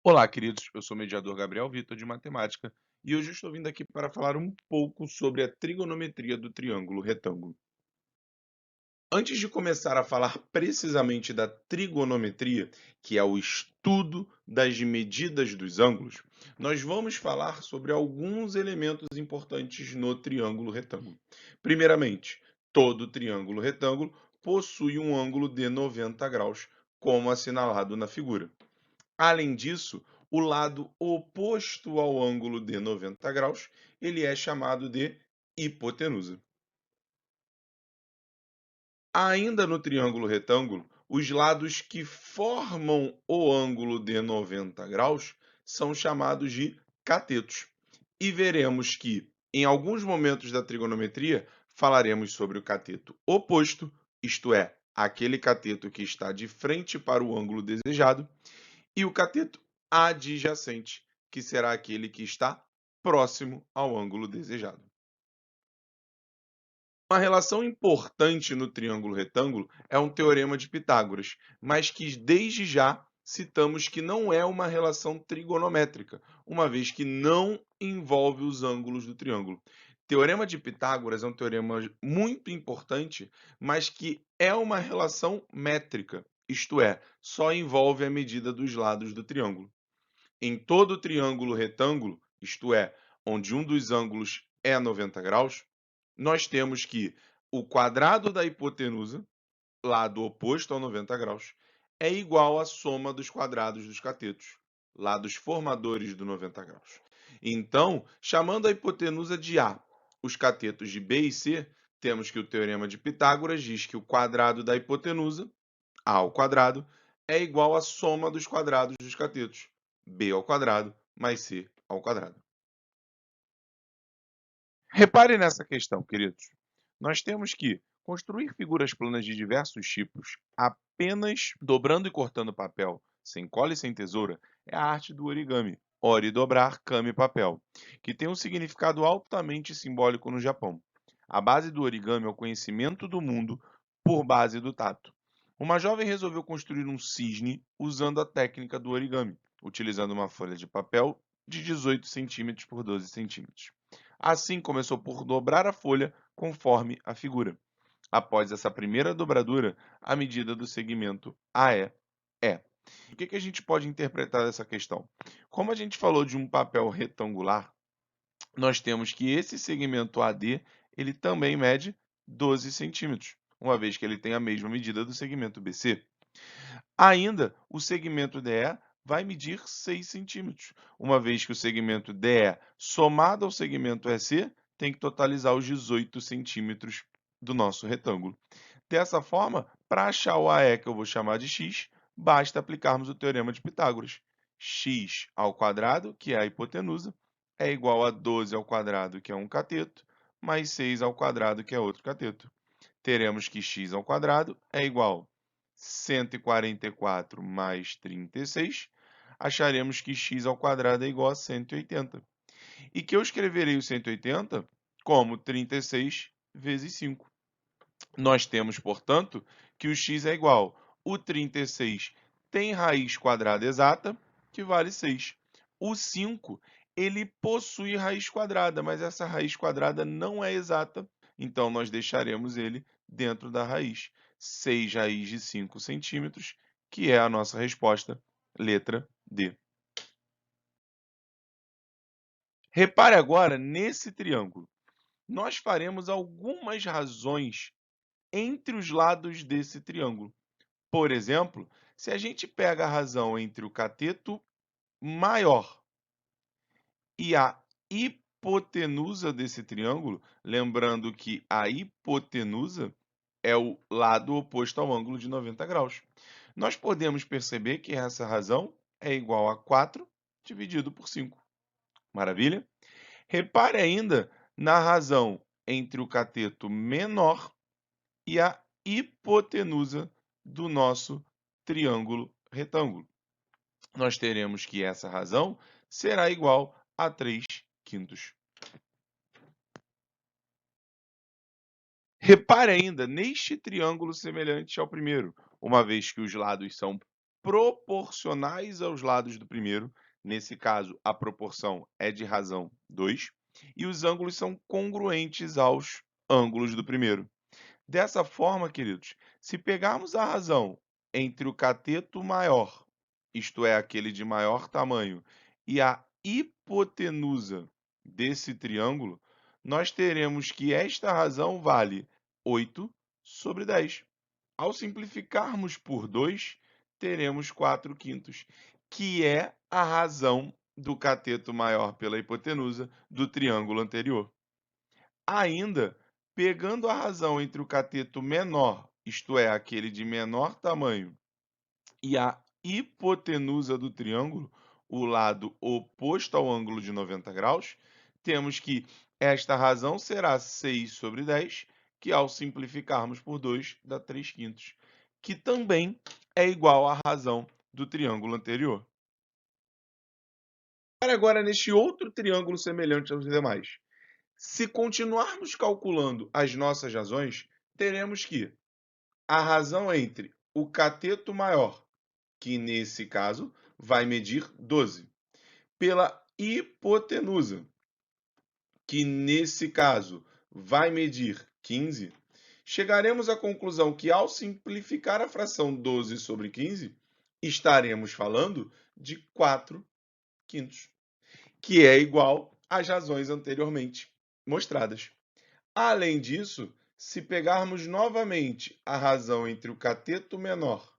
Olá, queridos. Eu sou o mediador Gabriel Vitor de Matemática e hoje eu estou vindo aqui para falar um pouco sobre a trigonometria do triângulo retângulo. Antes de começar a falar precisamente da trigonometria, que é o estudo das medidas dos ângulos, nós vamos falar sobre alguns elementos importantes no triângulo retângulo. Primeiramente, todo triângulo retângulo possui um ângulo de 90 graus, como assinalado na figura. Além disso, o lado oposto ao ângulo de 90 graus, ele é chamado de hipotenusa. Ainda no triângulo retângulo, os lados que formam o ângulo de 90 graus são chamados de catetos. E veremos que, em alguns momentos da trigonometria, falaremos sobre o cateto oposto, isto é, aquele cateto que está de frente para o ângulo desejado, e o cateto adjacente, que será aquele que está próximo ao ângulo desejado. Uma relação importante no triângulo retângulo é um teorema de Pitágoras, mas que desde já citamos que não é uma relação trigonométrica, uma vez que não envolve os ângulos do triângulo. Teorema de Pitágoras é um teorema muito importante, mas que é uma relação métrica, isto é, só envolve a medida dos lados do triângulo. Em todo triângulo retângulo, isto é, onde um dos ângulos é 90 graus, nós temos que o quadrado da hipotenusa, lado oposto ao 90 graus, é igual à soma dos quadrados dos catetos, lados formadores do 90 graus. Então, chamando a hipotenusa de A, os catetos de B e C, temos que o teorema de Pitágoras diz que o quadrado da hipotenusa, A ao quadrado, é igual à soma dos quadrados dos catetos, B ao quadrado mais C ao quadrado. Repare nessa questão, queridos. Nós temos que construir figuras planas de diversos tipos apenas dobrando e cortando papel, sem cola e sem tesoura, é a arte do origami. Ore dobrar, kami papel, que tem um significado altamente simbólico no Japão. A base do origami é o conhecimento do mundo por base do tato. Uma jovem resolveu construir um cisne usando a técnica do origami, utilizando uma folha de papel de 18 centímetros por 12 centímetros. Assim, começou por dobrar a folha conforme a figura. Após essa primeira dobradura, a medida do segmento AE é. O que a gente pode interpretar dessa questão? Como a gente falou de um papel retangular, nós temos que esse segmento AD ele também mede 12 centímetros, uma vez que ele tem a mesma medida do segmento BC. Ainda, o segmento DE vai medir 6 centímetros, uma vez que o segmento DE somado ao segmento EC tem que totalizar os 18 centímetros do nosso retângulo. Dessa forma, para achar o AE, que eu vou chamar de x, basta aplicarmos o teorema de Pitágoras. X ao quadrado, que é a hipotenusa, é igual a 12 ao quadrado, que é um cateto, mais 6 ao quadrado, que é outro cateto. Teremos que x ao quadrado é igual a 144 mais 36. Acharemos que x ao quadrado é igual a 180. E que eu escreverei o 180 como 36 vezes 5. Nós temos, portanto, que o x é igual. O 36 tem raiz quadrada exata, que vale 6. O 5, ele possui raiz quadrada, mas essa raiz quadrada não é exata, então nós deixaremos ele dentro da raiz. 6 raiz de 5 centímetros, que é a nossa resposta, letra D. Repare agora nesse triângulo. Nós faremos algumas razões entre os lados desse triângulo. Por exemplo, se a gente pega a razão entre o cateto maior e a hipotenusa desse triângulo, lembrando que a hipotenusa é o lado oposto ao ângulo de 90 graus. Nós podemos perceber que essa razão é igual a 4 dividido por 5. Maravilha? Repare ainda na razão entre o cateto menor e a hipotenusa do nosso triângulo retângulo. Nós teremos que essa razão será igual a 3/5. Repare ainda neste triângulo semelhante ao primeiro, uma vez que os lados são proporcionais aos lados do primeiro, nesse caso a proporção é de razão 2, e os ângulos são congruentes aos ângulos do primeiro. Dessa forma, queridos, se pegarmos a razão entre o cateto maior, isto é, aquele de maior tamanho, e a hipotenusa desse triângulo, nós teremos que esta razão vale 8/10. Ao simplificarmos por 2, teremos 4/5, que é a razão do cateto maior pela hipotenusa do triângulo anterior. Ainda, pegando a razão entre o cateto menor, isto é, aquele de menor tamanho, e a hipotenusa do triângulo, o lado oposto ao ângulo de 90 graus, temos que esta razão será 6/10, que ao simplificarmos por 2 dá 3/5, que também é igual à razão do triângulo anterior. Agora, neste outro triângulo semelhante aos demais, se continuarmos calculando as nossas razões, teremos que a razão entre o cateto maior, que nesse caso vai medir 12, pela hipotenusa, que nesse caso vai medir 15, chegaremos à conclusão que ao simplificar a fração 12/15, estaremos falando de 4/5, que é igual às razões anteriormente mostradas. Além disso, se pegarmos novamente a razão entre o cateto menor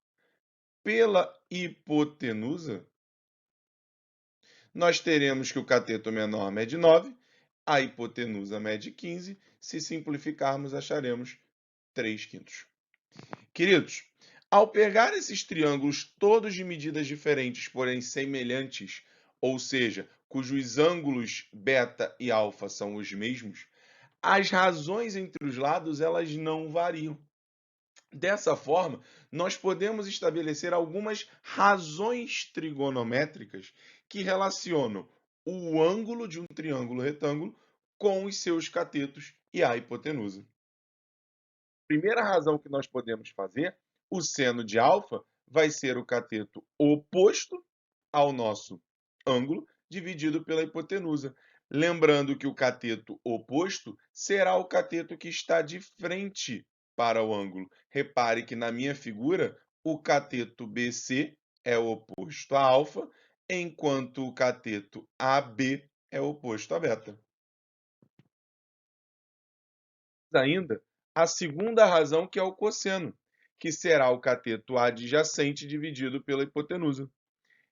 pela hipotenusa, nós teremos que o cateto menor mede 9, a hipotenusa mede 15. Se simplificarmos, acharemos 3/5. Queridos, ao pegar esses triângulos todos de medidas diferentes, porém semelhantes, ou seja, cujos ângulos beta e alfa são os mesmos, as razões entre os lados elas não variam. Dessa forma, nós podemos estabelecer algumas razões trigonométricas que relacionam o ângulo de um triângulo retângulo com os seus catetos e a hipotenusa. Primeira razão que nós podemos fazer, o seno de alfa vai ser o cateto oposto ao nosso ângulo, dividido pela hipotenusa. Lembrando que o cateto oposto será o cateto que está de frente para o ângulo. Repare que na minha figura, o cateto BC é o oposto a alfa, enquanto o cateto AB é o oposto a beta. Ainda a segunda razão, que é o cosseno, que será o cateto adjacente dividido pela hipotenusa.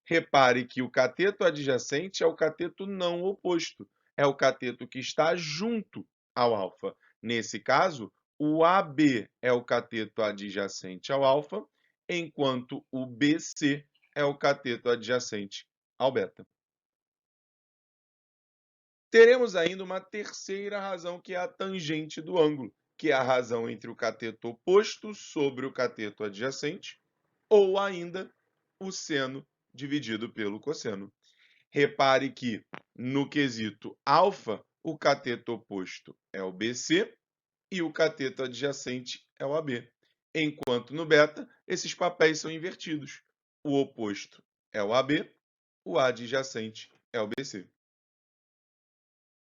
Repare que o cateto adjacente é o cateto não oposto, é o cateto que está junto ao alfa. Nesse caso, o AB é o cateto adjacente ao alfa, enquanto o BC é o cateto adjacente ao beta. Teremos ainda uma terceira razão, que é a tangente do ângulo, que é a razão entre o cateto oposto sobre o cateto adjacente, ou ainda o seno dividido pelo cosseno. Repare que, no quesito alfa, o cateto oposto é o BC e o cateto adjacente é o AB, enquanto no beta, esses papéis são invertidos. O oposto é o AB, o adjacente é o BC.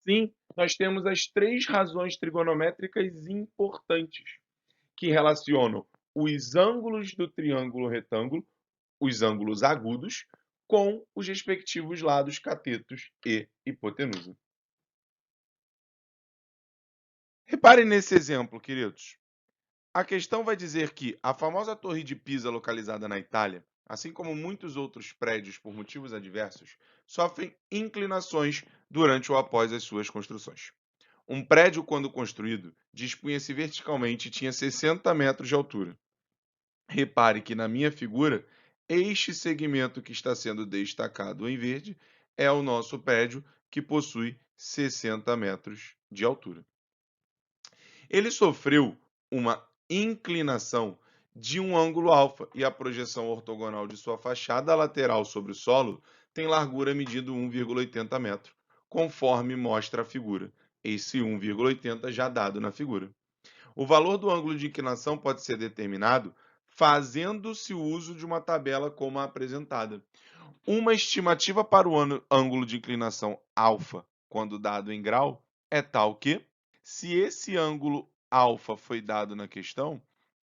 Sim, nós temos as três razões trigonométricas importantes que relacionam os ângulos do triângulo retângulo, os ângulos agudos, com os respectivos lados catetos e hipotenusa. Reparem nesse exemplo, queridos. A questão vai dizer que a famosa Torre de Pisa, localizada na Itália, assim como muitos outros prédios por motivos adversos, sofrem inclinações durante ou após as suas construções. Um prédio, quando construído, dispunha-se verticalmente e tinha 60 metros de altura. Repare que na minha figura, este segmento que está sendo destacado em verde é o nosso prédio, que possui 60 metros de altura. Ele sofreu uma inclinação de um ângulo alfa e a projeção ortogonal de sua fachada lateral sobre o solo tem largura medida 1,80 metro, conforme mostra a figura. Esse 1,80 já dado na figura. O valor do ângulo de inclinação pode ser determinado fazendo-se o uso de uma tabela como a apresentada. Uma estimativa para o ângulo de inclinação alfa, quando dado em grau, é tal que, se esse ângulo alfa foi dado na questão,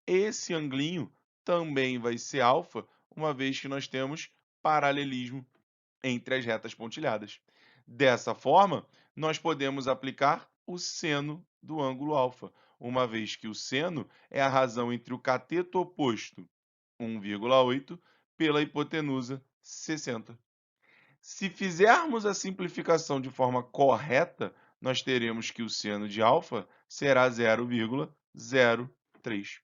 esse anglinho também vai ser alfa, uma vez que nós temos paralelismo entre as retas pontilhadas. Dessa forma, nós podemos aplicar o seno do ângulo alfa, uma vez que o seno é a razão entre o cateto oposto, 1,8, pela hipotenusa, 60. Se fizermos a simplificação de forma correta, nós teremos que o seno de alfa será 0,03.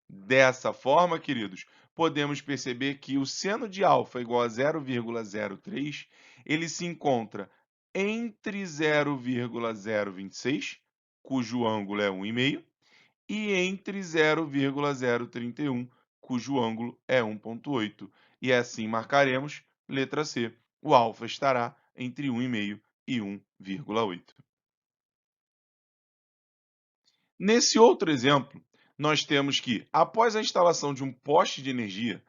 Dessa forma, queridos, podemos perceber que o seno de alfa igual a 0,03, ele se encontra entre 0,026, cujo ângulo é 1,5, e entre 0,031, cujo ângulo é 1,8. E assim marcaremos, letra C, o alfa estará entre 1,5 e 1,8. Nesse outro exemplo, nós temos que, após a instalação de um poste de energia,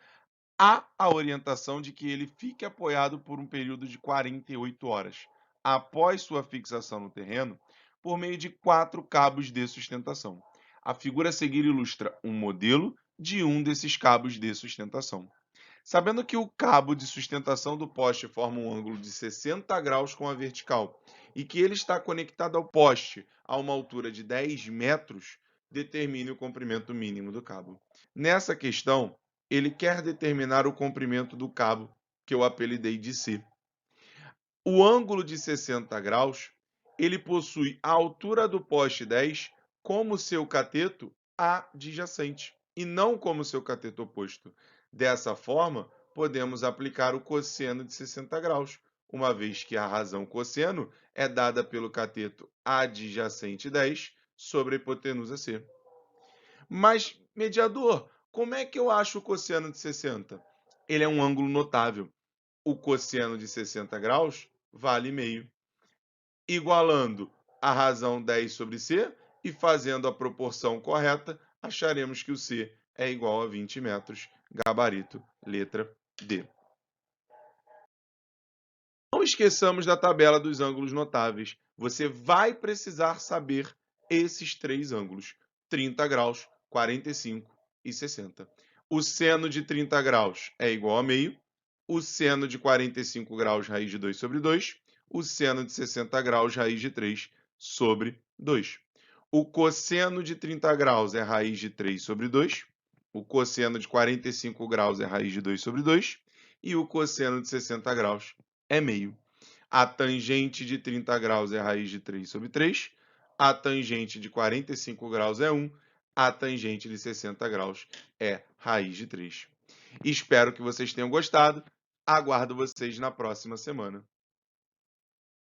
há a orientação de que ele fique apoiado por um período de 48 horas, após sua fixação no terreno, por meio de 4 cabos de sustentação. A figura a seguir ilustra um modelo de um desses cabos de sustentação. Sabendo que o cabo de sustentação do poste forma um ângulo de 60 graus com a vertical e que ele está conectado ao poste a uma altura de 10 metros, determine o comprimento mínimo do cabo. Nessa questão, ele quer determinar o comprimento do cabo, que eu apelidei de C. O ângulo de 60 graus, ele possui a altura do poste 10 como seu cateto adjacente e não como seu cateto oposto. Dessa forma, podemos aplicar o cosseno de 60 graus, uma vez que a razão cosseno é dada pelo cateto adjacente 10 sobre a hipotenusa C. Mas, mediador, como é que eu acho o cosseno de 60? Ele é um ângulo notável. O cosseno de 60 graus vale meio. Igualando a razão 10 sobre C e fazendo a proporção correta, acharemos que o C é igual a 20 metros, gabarito, letra D. Não esqueçamos da tabela dos ângulos notáveis. Você vai precisar saber esses três ângulos: 30 graus, 45 e 60. O seno de 30 graus é igual a meio, o seno de 45 graus, raiz de 2 sobre 2, o seno de 60 graus, raiz de 3 sobre 2. O cosseno de 30 graus é raiz de 3 sobre 2, o cosseno de 45 graus é raiz de 2 sobre 2, e o cosseno de 60 graus é meio. A tangente de 30 graus é raiz de 3 sobre 3, a tangente de 45 graus é 1, a tangente de 60 graus é raiz de 3. Espero que vocês tenham gostado. Aguardo vocês na próxima semana.